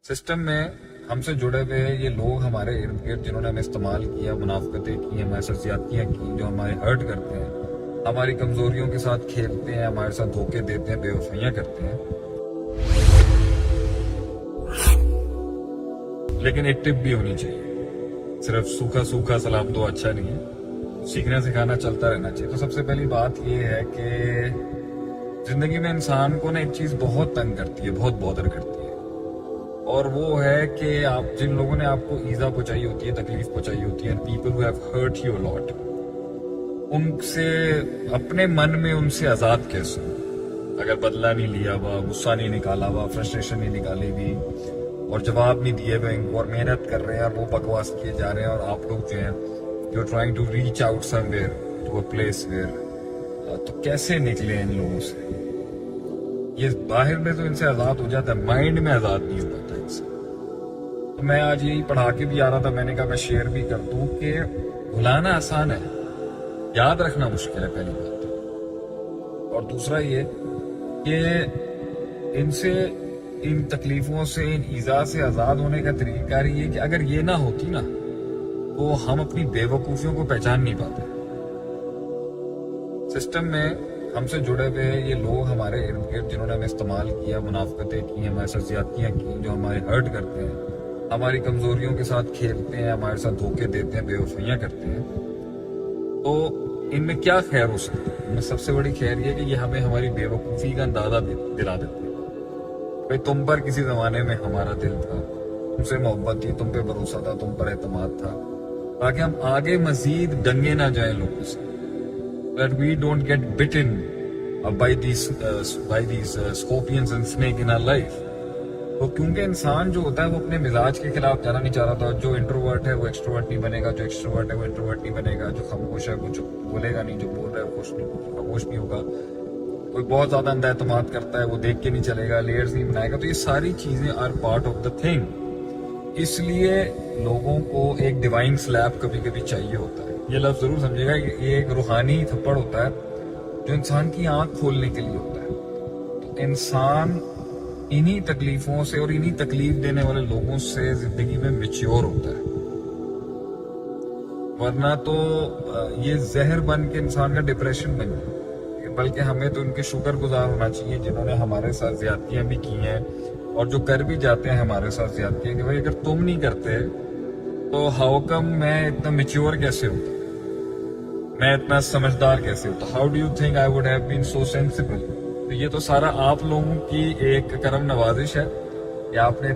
System میں ہم سے جڑے ہوئے یہ لوگ ہمارے ارد گرد جنہوں نے ہمیں استعمال کیا، منافقتیں کی، ہمارے ساتھ زیادتیاں کی، جو ہمارے ہرٹ کرتے ہیں، ہماری کمزوریوں کے ساتھ کھیلتے ہیں، ہمارے ساتھ دھوکے دیتے ہیں، بے وفائیاں کرتے ہیں. لیکن ایک ٹپ بھی ہونی چاہیے، صرف سوکھا سوکھا سلام دو اچھا نہیں ہے، سیکھنا سکھانا چلتا رہنا چاہیے. تو سب سے پہلی بات یہ ہے کہ زندگی میں انسان کو نا ایک چیز بہت تنگ کرتی ہے، بہت بودر کرتی ہے، اور وہ ہے کہ آپ جن لوگوں نے آپ کو ایذا پہنچائی ہوتی ہے، تکلیف پہنچائی ہوتی ہے، people who have hurt you lot, ان سے اپنے من میں ان سے آزاد کیسے ہو؟ اگر بدلہ نہیں لیا ہوا، غصہ نہیں نکالا ہوا، فرسٹریشن نہیں نکالی ہوئی، اور جواب نہیں دیے ہوئے اور محنت کر رہے ہیں اور وہ بکواس کیے جا رہے ہیں، اور آپ لوگ جو ہیں you trying to reach out somewhere to a place where, تو کیسے نکلے ان لوگوں سے؟ یہ باہر میں تو ان سے آزاد ہو جاتا ہے، مائنڈ میں آزاد نہیں ہو پاتا ان سے. تو میں آج یہی پڑھا کے بھی آ رہا تھا، میں نے کہا میں شیئر بھی کر دوں کہ بھلانا آسان ہے، یاد رکھنا مشکل ہے، پہلی بات. اور دوسرا یہ کہ ان تکلیفوں سے، ان ایذا سے آزاد ہونے کا طریقہ کار یہ کہ اگر یہ نہ ہوتی نا تو ہم اپنی بے وقوفیوں کو پہچان نہیں پاتے. سسٹم میں ہم سے جڑے ہوئے یہ لوگ ہمارے ارد گرد جنہوں نے ہمیں استعمال کیا، منافقتیں کی، ہمارے ساتھ زیادتیاں کی، جو ہمارے ہرٹ کرتے ہیں، ہماری کمزوریوں کے ساتھ کھیلتے ہیں، ہمارے ساتھ دھوکے دیتے ہیں، بے وفائیاں کرتے ہیں. تو ان میں کیا خیر ہو سکتی ہے؟ ان میں سب سے بڑی خیر یہ کہ یہ ہمیں ہماری بے وقوفی کا اندازہ دلا دیتے ہیں. بھائی تم پر کسی زمانے میں ہمارا دل تھا، تم سے محبت تھی، تم پہ بھروسہ تھا، تم پر اعتماد تھا، تاکہ ہم آگے مزید ڈنگے نہ جائیں لوگوں سے، that we don't get bitten by these scorpions and snake in our life. تو کیونکہ انسان جو ہوتا ہے وہ اپنے مزاج کے خلاف جانا نہیں چاہ رہا تھا. جو انٹروورٹ ہے وہ ایکسٹروورٹ نہیں بنے گا، جو ایکسٹروورٹ ہے وہ انٹروورٹ نہیں بنے گا، جو خاموش ہے وہ بولے گا نہیں، جو بول رہا ہے خاموش نہیں ہوگا، کوئی بہت زیادہ اندھا اعتماد کرتا ہے وہ دیکھ کے نہیں چلے گا، لیئرز نہیں بنائے گا. تو یہ ساری چیزیں are part of the thing. اس لیے لوگوں کو ایک ڈیوائن سلیپ کبھی کبھی چاہیے ہوتا ہے. یہ لفظ ضرور سمجھے گا کہ یہ ایک روحانی تھپڑ ہوتا ہے جو انسان کی آنکھ کھولنے کے لیے ہوتا ہے. تو انسان انہی تکلیفوں سے اور انہی تکلیف دینے والے لوگوں سے زندگی میں میچیور ہوتا ہے، ورنہ تو یہ زہر بن کے انسان کا ڈپریشن بن جائے. بلکہ ہمیں تو ان کے شکر گزار ہونا چاہیے جنہوں نے ہمارے ساتھ زیادتیاں بھی کی ہیں، اور جو کر بھی جاتے ہیں ہمارے ساتھ زیادتیاں، کہ بھائی اگر تم نہیں کرتے تو ہاؤ کم میں اتنا میچیور کیسے ہوتا، میں اتنا سمجھدار کیسے ہوتا؟ How do you think I would have been so sensible? تو یہ تو سارا آپ لوگوں کی ایک کرم نوازش ہے کہ آپ نے